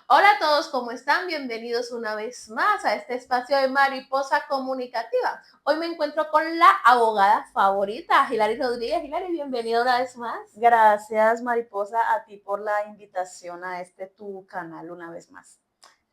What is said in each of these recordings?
Hola a todos, ¿cómo están? Bienvenidos una vez más a este espacio de Mariposa Comunicativa. Hoy me encuentro con la abogada favorita, Hilary Rodríguez. Hilary, bienvenida una vez más. Gracias, Mariposa, a ti por la invitación a este tu canal una vez más.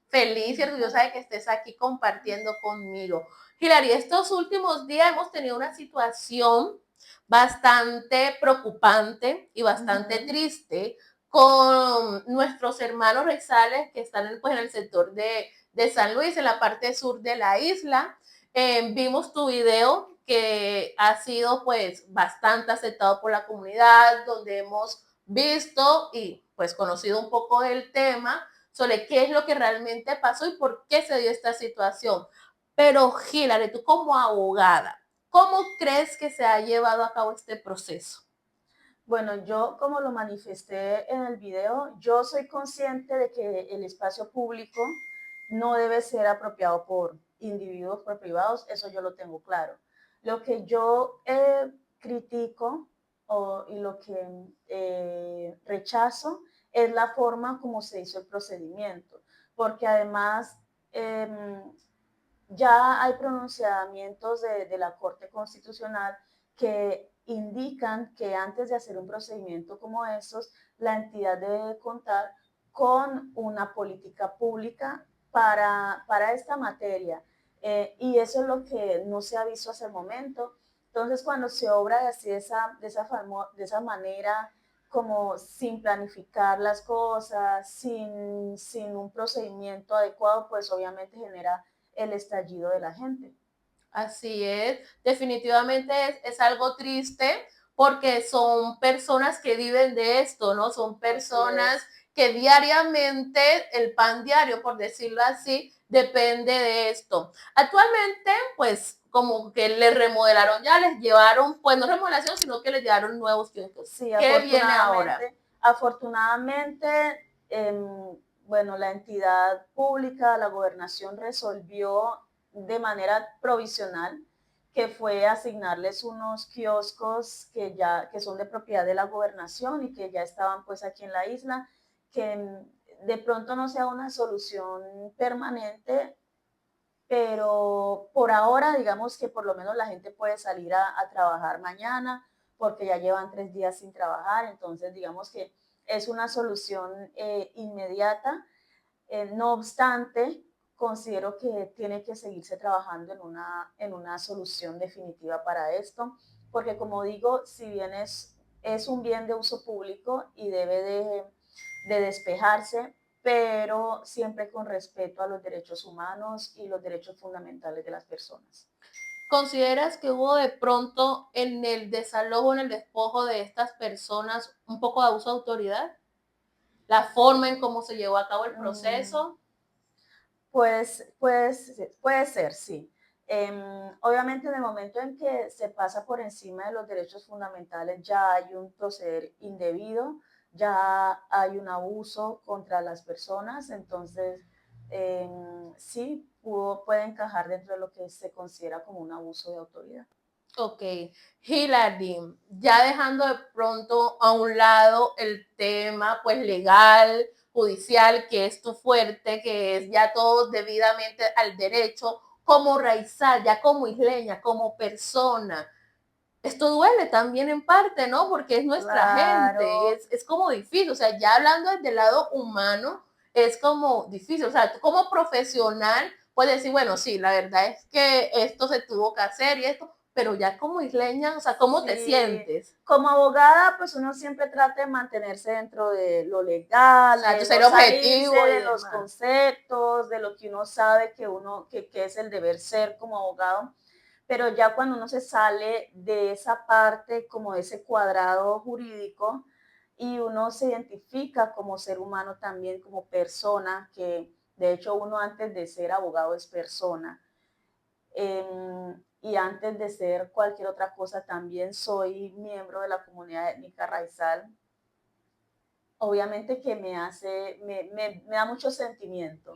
Feliz y orgullosa de que estés aquí compartiendo conmigo. Hilary, estos últimos días hemos tenido una situación bastante preocupante y bastante triste con nuestros hermanos raizales que están en el sector de San Luis, en la parte sur de la isla. Vimos tu video que ha sido pues bastante aceptado por la comunidad, donde hemos visto y pues conocido un poco del tema sobre qué es lo que realmente pasó y por qué se dio esta situación. Pero Hilary, tú como abogada, ¿cómo crees que se ha llevado a cabo este proceso? Bueno, yo como lo manifesté en el video, yo soy consciente de que el espacio público no debe ser apropiado por individuos, por privados, eso yo lo tengo claro. Lo que yo critico y lo que rechazo es la forma como se hizo el procedimiento, porque además eh, ya hay pronunciamientos de la Corte Constitucional que indican que antes de hacer un procedimiento como estos, la entidad debe contar con una política pública para esta materia. Y eso es lo que no se ha visto hasta el momento. Entonces, cuando se obra así de esa manera, como sin planificar las cosas, sin un procedimiento adecuado, pues obviamente genera el estallido de la gente. Así es, definitivamente es algo triste porque son personas que viven de esto, ¿no? Son personas que diariamente, el pan diario, por decirlo así, depende de esto. Actualmente, pues, como que le remodelaron ya, les llevaron, pues no remodelación, sino que les llevaron nuevos kioscos. Sí, ¿Qué viene ahora? afortunadamente, bueno, la entidad pública, la gobernación resolvió de manera provisional que fue asignarles unos kioscos que son de propiedad de la gobernación y que ya estaban pues aquí en la isla, que de pronto no sea una solución permanente, pero por ahora digamos que por lo menos la gente puede salir a trabajar mañana porque ya llevan 3 días sin trabajar, entonces digamos que es una solución inmediata. No obstante, considero que tiene que seguirse trabajando en una solución definitiva para esto, porque como digo, si bien es un bien de uso público y debe de despejarse, pero siempre con respeto a los derechos humanos y los derechos fundamentales de las personas. ¿Consideras que hubo de pronto en el desalojo, en el despojo de estas personas, un poco de abuso de autoridad? La forma en cómo se llevó a cabo el Mm, proceso. puede ser, sí. Obviamente en el momento en que se pasa por encima de los derechos fundamentales ya hay un proceder indebido, ya hay un abuso contra las personas, entonces sí puede encajar dentro de lo que se considera como un abuso de autoridad. Ok, Hilary, ya dejando de pronto a un lado el tema pues legal, judicial, que es tu fuerte, que es ya todo debidamente al derecho, como raizal, ya como isleña, como persona. Esto duele también en parte, ¿no? Porque es nuestra gente, Claro, es como difícil, o sea, ya hablando desde el lado humano, es como difícil, o sea, tú como profesional puedes decir, bueno, sí, la verdad es que esto se tuvo que hacer y esto, pero ya como isleña, o sea, ¿cómo te sí. sientes? Como abogada, pues uno siempre trata de mantenerse dentro de lo O legal, sea, de tu no ser salirse objetivo y de los demás. conceptos, de lo que uno sabe que es el deber ser como abogado. Pero ya cuando uno se sale de esa parte, como de ese cuadrado jurídico, y uno se identifica como ser humano también, como persona, que de hecho uno antes de ser abogado es persona, y antes de ser cualquier otra cosa también soy miembro de la comunidad étnica raizal. Obviamente que me da mucho sentimiento.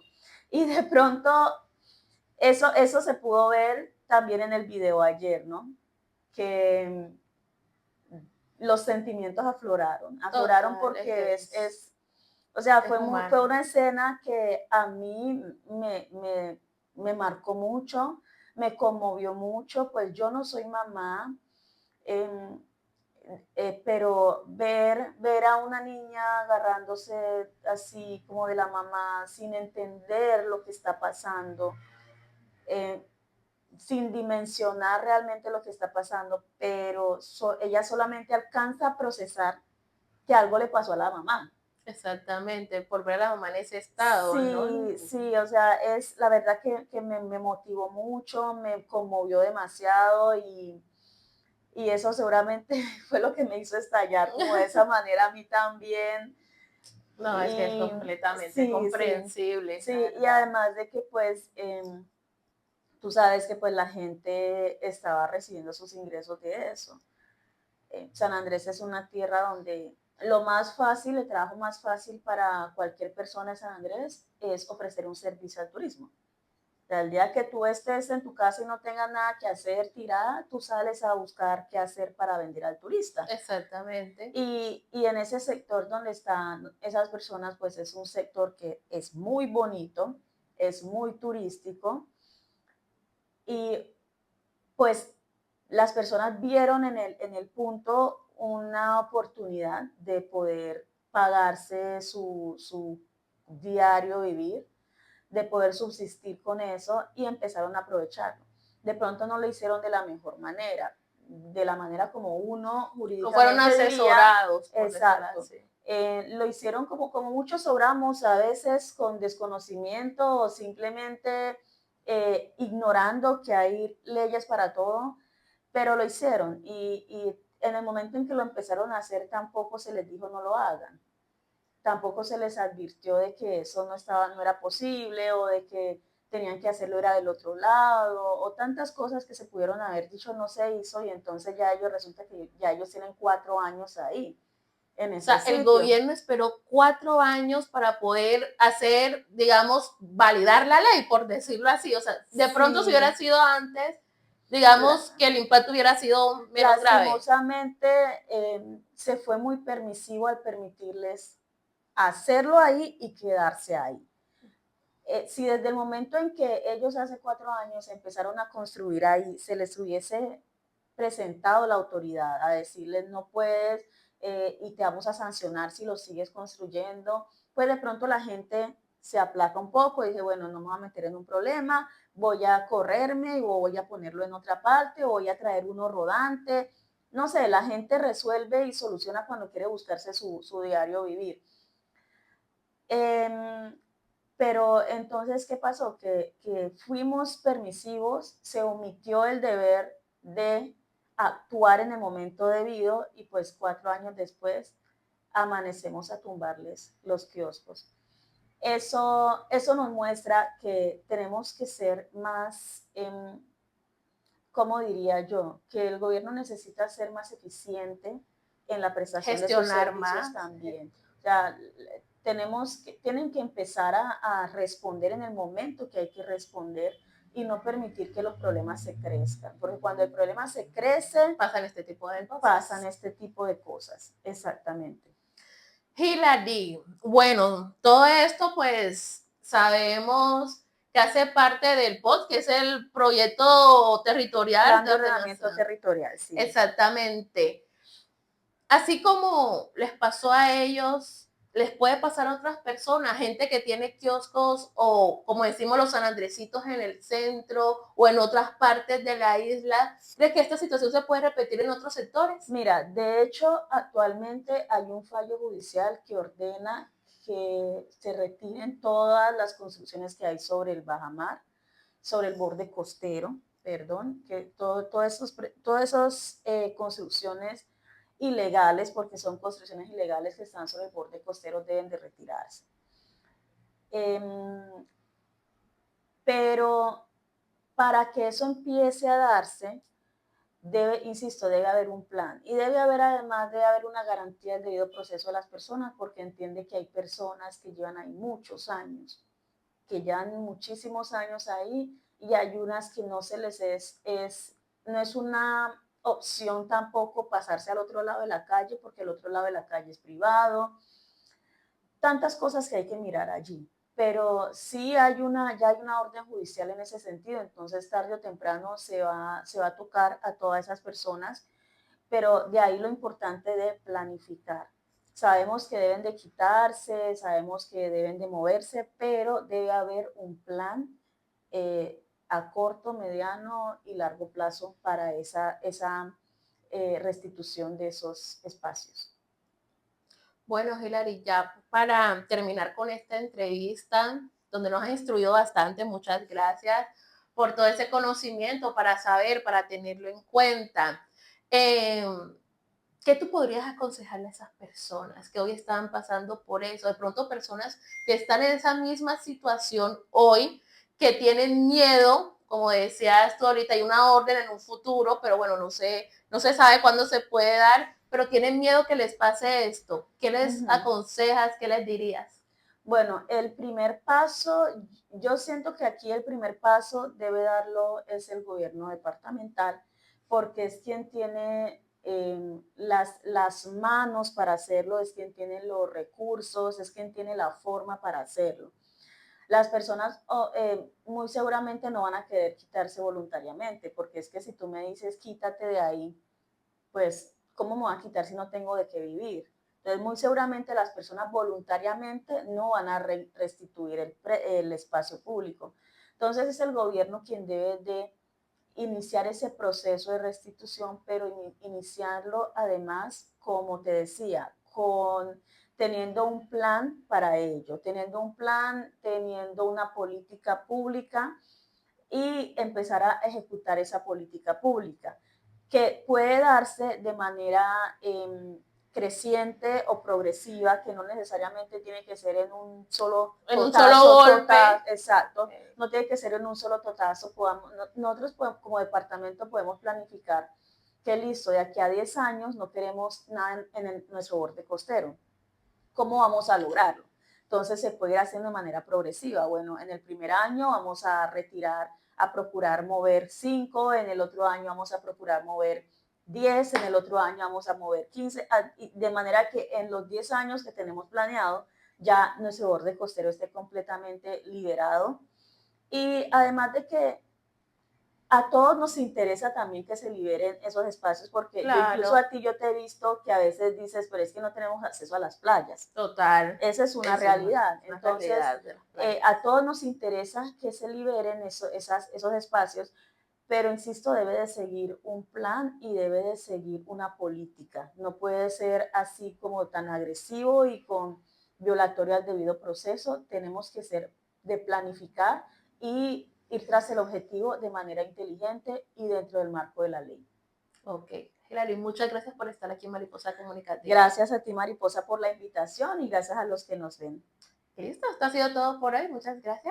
Y de pronto eso se pudo ver también en el video ayer, ¿no? Que los sentimientos afloraron Total, porque O sea, Es fue humano. una escena que a mí me marcó mucho, me conmovió mucho, pues yo no soy mamá, em, pero ver a una niña agarrándose así como de la mamá sin entender lo que está pasando, eh, sin dimensionar realmente lo que está pasando, pero ella solamente alcanza a procesar que algo le pasó a la mamá. Exactamente, por ver a la mamá en ese estado, ¿no? Sí, sí, o sea, es la verdad que me motivó mucho, me conmovió demasiado y eso seguramente fue lo que me hizo estallar como de esa manera a mí también. No, es que es Y completamente sí, sí, comprensible, la sí, y verdad. además de que pues tú sabes que pues la gente estaba recibiendo sus ingresos de eso. San Andrés es una tierra donde lo más fácil, el trabajo más fácil para cualquier persona en San Andrés es ofrecer un servicio al turismo. O sea, el día que tú estés en tu casa y no tengas nada que hacer tirada, tú sales a buscar qué hacer para vender al turista. Exactamente. Y en ese sector donde están esas personas, pues es un sector que es muy bonito, es muy turístico y pues las personas vieron en el punto una oportunidad de poder pagarse su diario vivir, de poder subsistir con eso y empezaron a aprovecharlo. De pronto no lo hicieron de la mejor manera, de la manera como uno No fueron jurídicamente diría, asesorados, por decirlo exacto. así. Lo hicieron como muchos obramos, a veces con desconocimiento o simplemente ignorando que hay leyes para todo, pero lo hicieron y en el momento en que lo empezaron a hacer tampoco se les dijo no lo hagan, tampoco se les advirtió de que eso no era posible o de que tenían que hacerlo era del otro lado o tantas cosas que se pudieron haber dicho no se hizo y entonces ya ellos resulta que ya ellos tienen 4 años ahí en O sea, ese el sitio. gobierno esperó 4 años para poder hacer, digamos, validar la ley, por decirlo así. O sea, de pronto si hubiera Sí, sido antes, la, digamos que el impacto hubiera sido menos grave. lastimosamente se fue muy permisivo al permitirles hacerlo ahí y quedarse ahí. Si desde el momento en que ellos hace 4 años empezaron a construir ahí, se les hubiese presentado la autoridad a decirles no puedes y te vamos a sancionar si lo sigues construyendo, pues de pronto la gente se aplaca un poco y dice, bueno, no me voy a meter en un problema, voy a correrme o voy a ponerlo en otra parte o voy a traer uno rodante. No sé, la gente resuelve y soluciona cuando quiere buscarse su diario vivir. Eh, pero entonces, ¿qué pasó? Que fuimos permisivos, se omitió el deber de actuar en el momento debido y pues 4 años después amanecemos a tumbarles los kioscos. Eso nos muestra que tenemos que ser más, ¿cómo diría yo? Que el gobierno necesita ser más eficiente en la prestación de sus Gestionar servicios más. también. O sea, tienen que empezar a responder en el momento que hay que responder y no permitir que los problemas se crezcan, porque cuando el problema se crece, Pasan este tipo de pasan cosas. este tipo de cosas. Exactamente. Hilary, bueno, todo esto pues sabemos que hace parte del POT, que es el proyecto territorial Plan de de ordenamiento ordenación. territorial, sí. Exactamente. Así como les pasó a ellos, les puede pasar a otras personas, gente que tiene kioscos o, como decimos, los sanandresitos en el centro o en otras partes de la isla. ¿Crees que esta situación se puede repetir en otros sectores? Mira, de hecho, actualmente hay un fallo judicial que ordena que se retiren todas las construcciones que hay sobre el bajamar, sobre el borde costero, perdón, que todas esas construcciones ilegales, porque son construcciones ilegales que están sobre el borde costero, deben de retirarse. Em, pero para que eso empiece a darse, insisto, debe haber un plan y debe haber además, debe haber una garantía del debido proceso de las personas porque entiende que hay personas que llevan ahí muchos años, que llevan muchísimos años ahí y hay unas que no se les no es una opción tampoco pasarse al otro lado de la calle porque el otro lado de la calle es privado. tantas cosas que hay que mirar allí. Pero sí ya hay una orden judicial en ese sentido, entonces tarde o temprano se va a tocar a todas esas personas, pero de ahí lo importante de planificar. Sabemos que deben de quitarse, sabemos que deben de moverse, pero debe haber un plan a corto, mediano y largo plazo para esa restitución de esos espacios. Bueno, Hilary, ya para terminar con esta entrevista, donde nos has instruido bastante, muchas gracias por todo ese conocimiento para saber, para tenerlo en cuenta. Eh, ¿Qué tú podrías aconsejarle a esas personas que hoy están pasando por eso? De pronto personas que están en esa misma situación hoy, que tienen miedo, como decías tú ahorita, hay una orden en un futuro, pero bueno, no se sabe cuándo se puede dar, pero tienen miedo que les pase esto. ¿Qué les Ujú. aconsejas? ¿Qué les dirías? Bueno, el primer paso, yo siento que aquí el primer paso debe darlo es el gobierno departamental, porque es quien tiene las manos para hacerlo, es quien tiene los recursos, es quien tiene la forma para hacerlo. Las personas muy seguramente no van a querer quitarse voluntariamente, porque es que si tú me dices quítate de ahí, pues, ¿cómo me voy a quitar si no tengo de qué vivir? Entonces, muy seguramente las personas voluntariamente no van a restituir el espacio público. Entonces, es el gobierno quien debe de iniciar ese proceso de restitución, pero iniciarlo además, como te decía, teniendo un plan para ello, teniendo un plan, teniendo una política pública y empezar a ejecutar esa política pública, que puede darse de manera creciente o progresiva, que no necesariamente tiene que ser en un solo En un solo totazo, golpe. exacto, no tiene que ser en un solo totazo. Nosotros como departamento podemos planificar que listo, de aquí a 10 años no queremos nada nuestro borde costero. ¿Cómo vamos a lograrlo? Entonces se puede ir haciendo de manera progresiva. Bueno, en el primer año vamos a retirar, a procurar mover 5, en el otro año vamos a procurar mover 10, en el otro año vamos a mover 15, de manera que en los 10 años que tenemos planeado ya nuestro borde costero esté completamente liberado. Y además de que a todos nos interesa también que se liberen esos espacios, porque yo incluso Claro, a ti yo te he visto que a veces dices, pero es que no tenemos acceso a las playas. total. Esa es una Eso es realidad. una Entonces, realidad de las playas. a todos nos interesa que se liberen esos espacios, pero insisto, debe de seguir un plan y debe de seguir una política. No puede ser así como tan agresivo y con violatorio al debido proceso. Tenemos que ser de planificar y ir tras el objetivo de manera inteligente y dentro del marco de la ley. Ok. Hilary, muchas gracias por estar aquí en Mariposa Comunicativa. Gracias a ti, Mariposa, por la invitación y gracias a los que nos ven. Listo, esto ha sido todo por hoy. Muchas gracias.